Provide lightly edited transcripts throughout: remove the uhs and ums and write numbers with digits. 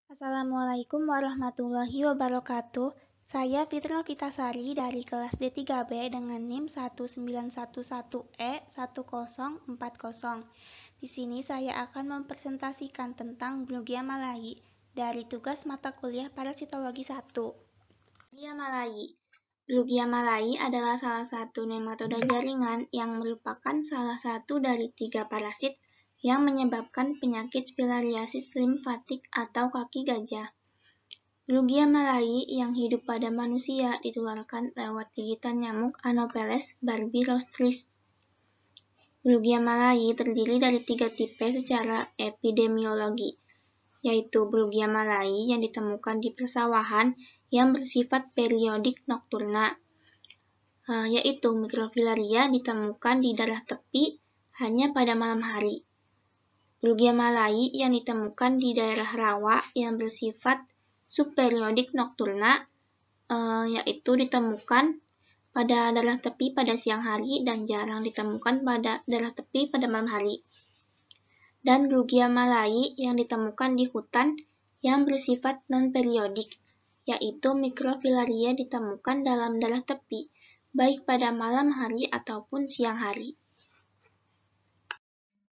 Assalamualaikum warahmatullahi wabarakatuh. Saya Fitri Novitasari dari kelas D3B dengan NIM 1911E1040. Di sini saya akan mempresentasikan tentang Brugia Malayi dari tugas mata kuliah Parasitologi 1. Brugia Malayi. Brugia Malayi adalah salah satu nematoda jaringan yang merupakan salah satu dari 3 parasit yang menyebabkan penyakit filariasis limfatik atau kaki gajah. Brugia malayi yang hidup pada manusia ditularkan lewat gigitan nyamuk Anopheles barbirostris. Brugia malayi terdiri dari 3 tipe secara epidemiologi, yaitu Brugia malayi yang ditemukan di persawahan yang bersifat periodik nokturna, yaitu mikrofilaria ditemukan di darah tepi hanya pada malam hari. Brugia malayi yang ditemukan di daerah rawa yang bersifat subperiodik nokturna, yaitu ditemukan pada darah tepi pada siang hari dan jarang ditemukan pada darah tepi pada malam hari. Dan Brugia malayi yang ditemukan di hutan yang bersifat non-periodik, yaitu mikrofilaria ditemukan dalam darah tepi, baik pada malam hari ataupun siang hari.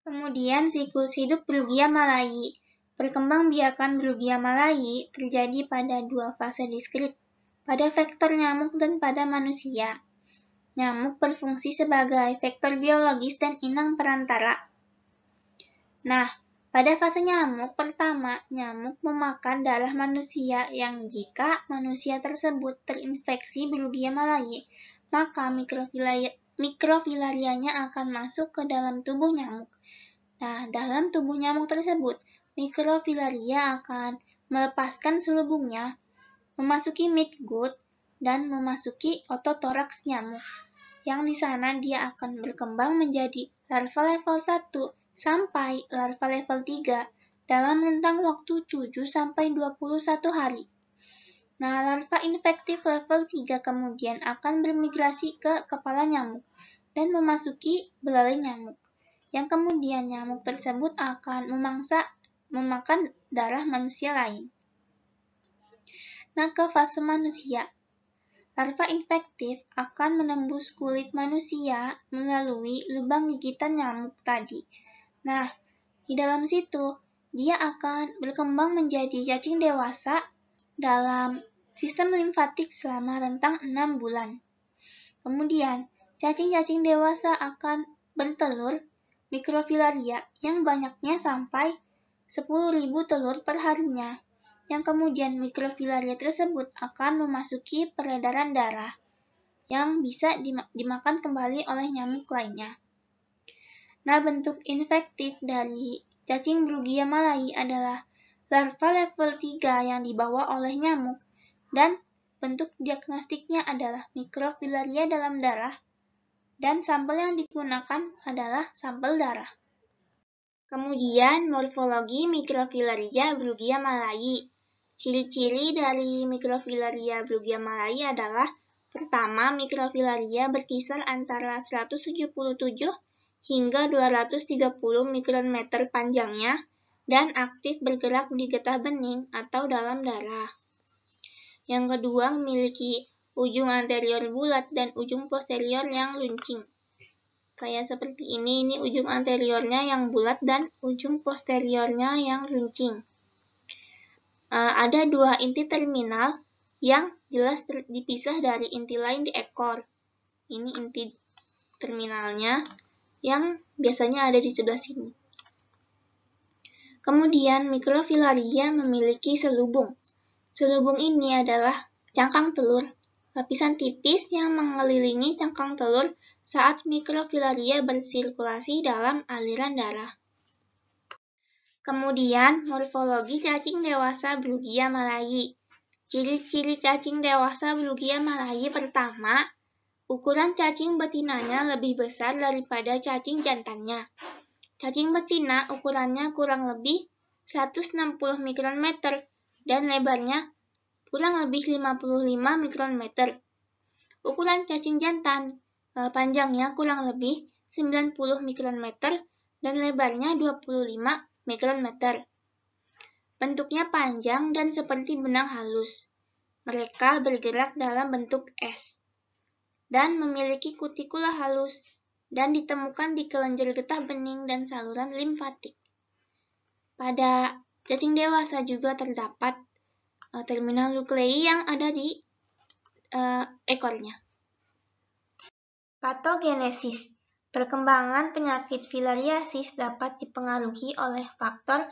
Kemudian siklus hidup Brugia malayi. Perkembangbiakan Brugia malayi terjadi pada 2 fase diskrit, pada vektor nyamuk dan pada manusia. Nyamuk berfungsi sebagai vektor biologis dan inang perantara. Nah, pada fase nyamuk pertama, nyamuk memakan darah manusia yang jika manusia tersebut terinfeksi Brugia malayi, maka mikrofilarianya akan masuk ke dalam tubuh nyamuk. Nah, dalam tubuh nyamuk tersebut, mikrofilaria akan melepaskan selubungnya, memasuki midgut, dan memasuki ototoraks nyamuk, yang di sana dia akan berkembang menjadi larva level 1 sampai larva level 3 dalam rentang waktu 7-21 hari. Nah, larva infektif level 3 kemudian akan bermigrasi ke kepala nyamuk dan memasuki belalai nyamuk, yang kemudian nyamuk tersebut akan memakan darah manusia lain. Nah, ke fase manusia. Larva infektif akan menembus kulit manusia melalui lubang gigitan nyamuk tadi. Nah, di dalam situ, dia akan berkembang menjadi cacing dewasa dalam sistem limfatik selama rentang 6 bulan. Kemudian, cacing-cacing dewasa akan bertelur mikrofilaria yang banyaknya sampai 10.000 telur per harinya, yang kemudian mikrofilaria tersebut akan memasuki peredaran darah yang bisa dimakan kembali oleh nyamuk lainnya. Nah, bentuk infektif dari cacing Brugia malayi adalah larva level 3 yang dibawa oleh nyamuk, dan bentuk diagnostiknya adalah mikrofilaria dalam darah, dan sampel yang digunakan adalah sampel darah. Kemudian, morfologi mikrofilaria Brugia malayi. Ciri-ciri dari mikrofilaria Brugia malayi adalah: pertama, mikrofilaria berkisar antara 177 hingga 230 mikrometer panjangnya dan aktif bergerak di getah bening atau dalam darah. Yang kedua, memiliki ujung anterior bulat dan ujung posterior yang runcing. Kayak seperti ini ujung anteriornya yang bulat dan ujung posteriornya yang runcing. Ada 2 inti terminal yang jelas dipisah dari inti lain di ekor. Ini inti terminalnya yang biasanya ada di sebelah sini. Kemudian mikrofilaria memiliki selubung. Selubung ini adalah cangkang telur, lapisan tipis yang mengelilingi cangkang telur saat mikrofilaria bersirkulasi dalam aliran darah. Kemudian, morfologi cacing dewasa Brugia malayi. Ciri-ciri cacing dewasa Brugia malayi: pertama, ukuran cacing betinanya lebih besar daripada cacing jantannya. Cacing betina ukurannya kurang lebih 160 mikrometer dan lebarnya kurang lebih 55 mikrometer. Ukuran cacing jantan panjangnya kurang lebih 90 mikrometer dan lebarnya 25 mikrometer. Bentuknya panjang dan seperti benang halus. Mereka bergerak dalam bentuk es dan memiliki kutikula halus dan ditemukan di kelenjar getah bening dan saluran limfatik. Pada cacing dewasa juga terdapat terminal nuklei yang ada di ekornya. Patogenesis. Perkembangan penyakit filariasis dapat dipengaruhi oleh faktor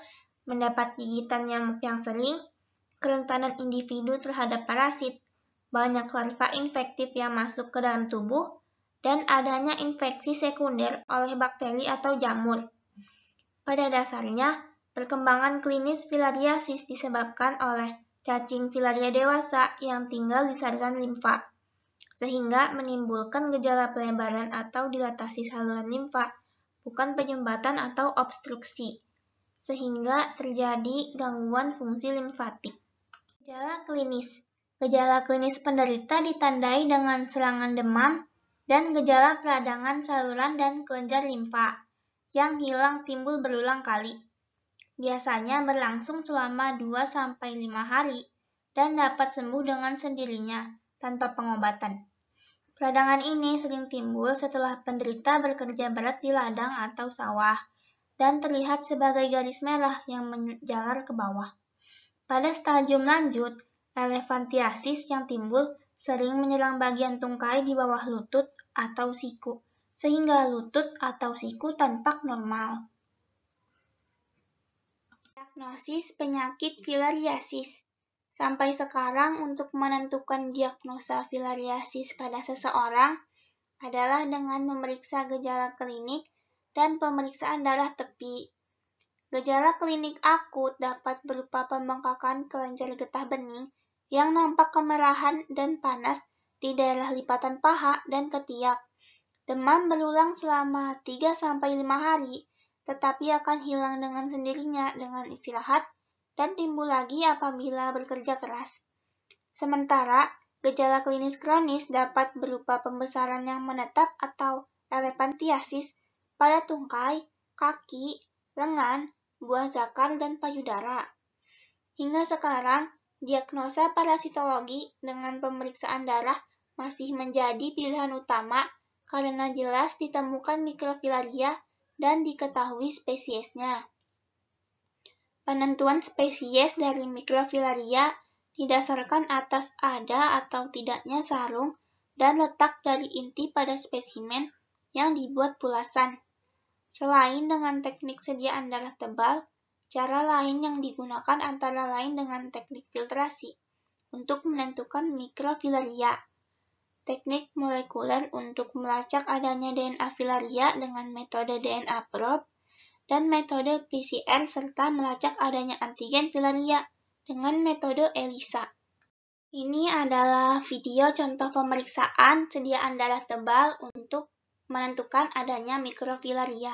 mendapat gigitan nyamuk yang sering, kerentanan individu terhadap parasit, banyak larva infektif yang masuk ke dalam tubuh, dan adanya infeksi sekunder oleh bakteri atau jamur. Pada dasarnya, perkembangan klinis filariasis disebabkan oleh cacing filaria dewasa yang tinggal di saluran limfa, sehingga menimbulkan gejala pelebaran atau dilatasi saluran limfa, bukan penyumbatan atau obstruksi, sehingga terjadi gangguan fungsi limfatik. Gejala klinis. Gejala klinis penderita ditandai dengan serangan demam dan gejala peradangan saluran dan kelenjar limfa yang hilang timbul berulang kali. Biasanya berlangsung selama 2-5 hari dan dapat sembuh dengan sendirinya tanpa pengobatan. Peradangan ini sering timbul setelah penderita bekerja berat di ladang atau sawah dan terlihat sebagai garis merah yang menjalar ke bawah. Pada stadium lanjut, elefantiasis yang timbul sering menyerang bagian tungkai di bawah lutut atau siku, sehingga lutut atau siku tampak normal. Diagnosis penyakit filariasis. Sampai sekarang untuk menentukan diagnosa filariasis pada seseorang adalah dengan memeriksa gejala klinik dan pemeriksaan darah tepi. Gejala klinik akut dapat berupa pembengkakan kelenjar getah bening yang nampak kemerahan dan panas di daerah lipatan paha dan ketiak. Demam berulang selama 3-5 hari, tetapi akan hilang dengan sendirinya dengan istirahat dan timbul lagi apabila bekerja keras. Sementara, gejala klinis kronis dapat berupa pembesaran yang menetap atau elefantiasis pada tungkai, kaki, lengan, buah zakar, dan payudara. Hingga sekarang, diagnosa parasitologi dengan pemeriksaan darah masih menjadi pilihan utama karena jelas ditemukan mikrofilaria dan diketahui spesiesnya. Penentuan spesies dari mikrofilaria didasarkan atas ada atau tidaknya sarung dan letak dari inti pada spesimen yang dibuat pulasan. Selain dengan teknik sediaan darah tebal, cara lain yang digunakan antara lain dengan teknik filtrasi untuk menentukan mikrofilaria, teknik molekuler untuk melacak adanya DNA filaria dengan metode DNA probe, dan metode PCR serta melacak adanya antigen filaria dengan metode ELISA. Ini adalah video contoh pemeriksaan sediaan darah tebal untuk menentukan adanya mikrofilaria.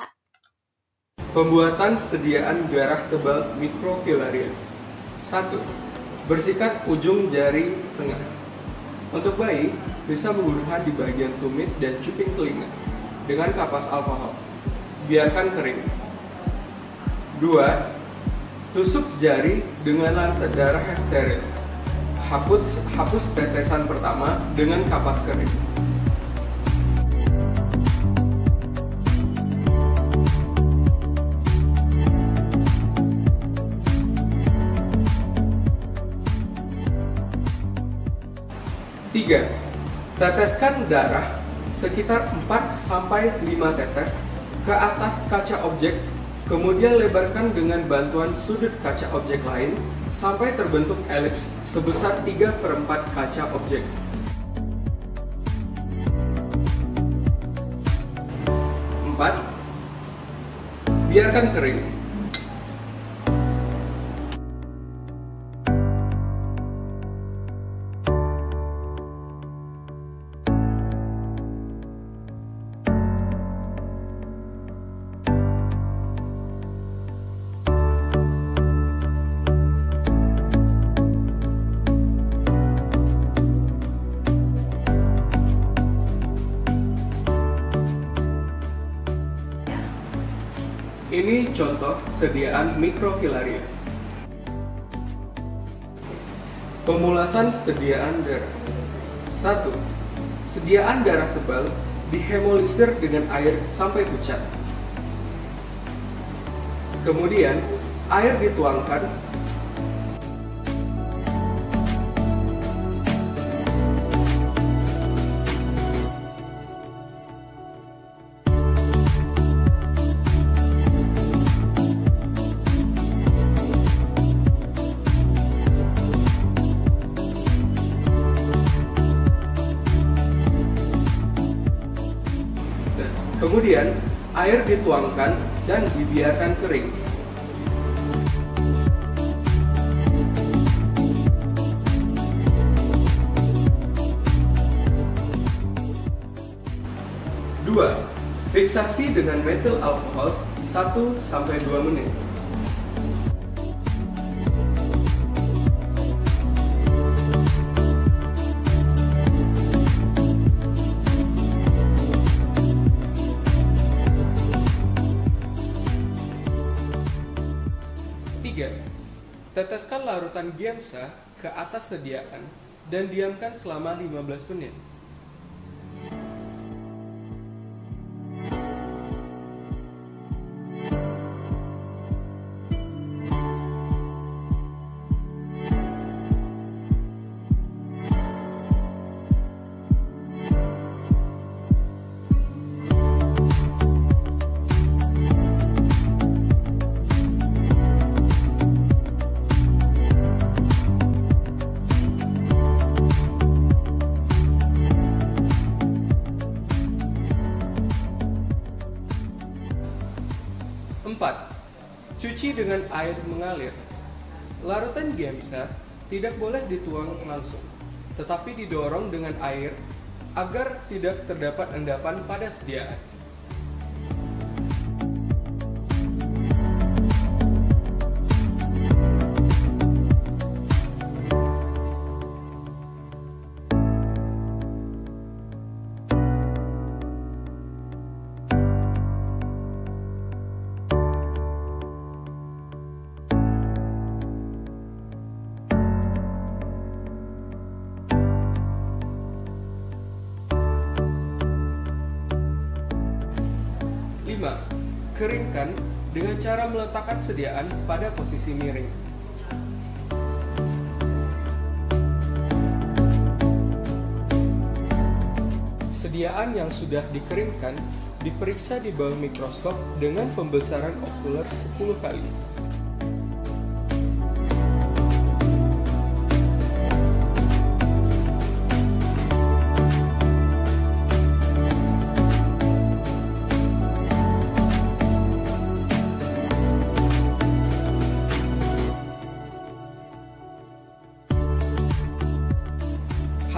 Pembuatan sediaan darah tebal mikrofilaria. 1. Bersikat ujung jari tengah. Untuk bayi, bisa menggunakan di bagian tumit dan cuping telinga dengan kapas alkohol. Biarkan kering. 2. Tusuk jari dengan lancet darah yang steril. Hapus tetesan pertama dengan kapas kering. 3. Teteskan darah sekitar 4-5 tetes ke atas kaca objek, kemudian lebarkan dengan bantuan sudut kaca objek lain sampai terbentuk elips sebesar 3/4 kaca objek. 4. Biarkan kering. Ini contoh sediaan mikrofilaria. Pemulasan sediaan darah. 1. Sediaan darah tebal dihemolisir dengan air sampai pucat. Kemudian, air dituangkan Kemudian, air dituangkan dan dibiarkan kering. Dua, fiksasi dengan metil alkohol 1-2 menit. Teteskan larutan Giemsa ke atas sediaan dan diamkan selama 15 menit. Cuci dengan air mengalir. Larutan Giemsa tidak boleh dituang langsung, tetapi didorong dengan air agar tidak terdapat endapan pada sediaan. Keringkan dengan cara meletakkan sediaan pada posisi miring. Sediaan yang sudah dikeringkan diperiksa di bawah mikroskop dengan pembesaran okuler 10 kali.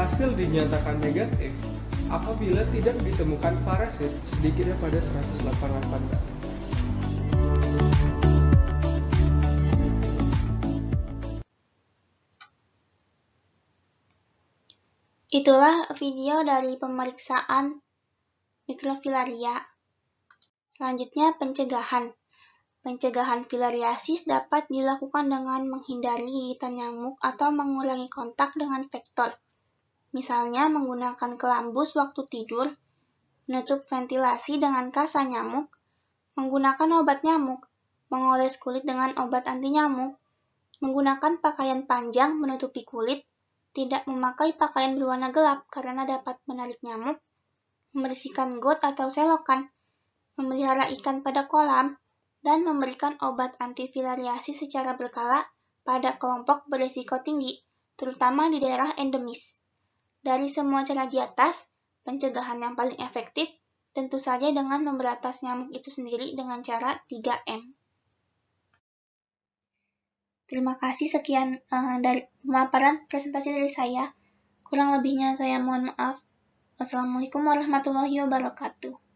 Hasil dinyatakan negatif apabila tidak ditemukan parasit sedikitnya pada 188 kali. Itulah video dari pemeriksaan mikrofilaria. Selanjutnya pencegahan. Pencegahan filariasis dapat dilakukan dengan menghindari gigitan nyamuk atau mengurangi kontak dengan vektor. Misalnya menggunakan kelambus waktu tidur, menutup ventilasi dengan kasa nyamuk, menggunakan obat nyamuk, mengoles kulit dengan obat anti nyamuk, menggunakan pakaian panjang menutupi kulit, tidak memakai pakaian berwarna gelap karena dapat menarik nyamuk, membersihkan got atau selokan, memelihara ikan pada kolam, dan memberikan obat antifilariasis secara berkala pada kelompok berisiko tinggi, terutama di daerah endemis. Dari semua cara di atas, pencegahan yang paling efektif tentu saja dengan memberantas nyamuk itu sendiri dengan cara 3M. Terima kasih, sekian dari pemaparan presentasi dari saya. Kurang lebihnya saya mohon maaf. Wassalamualaikum warahmatullahi wabarakatuh.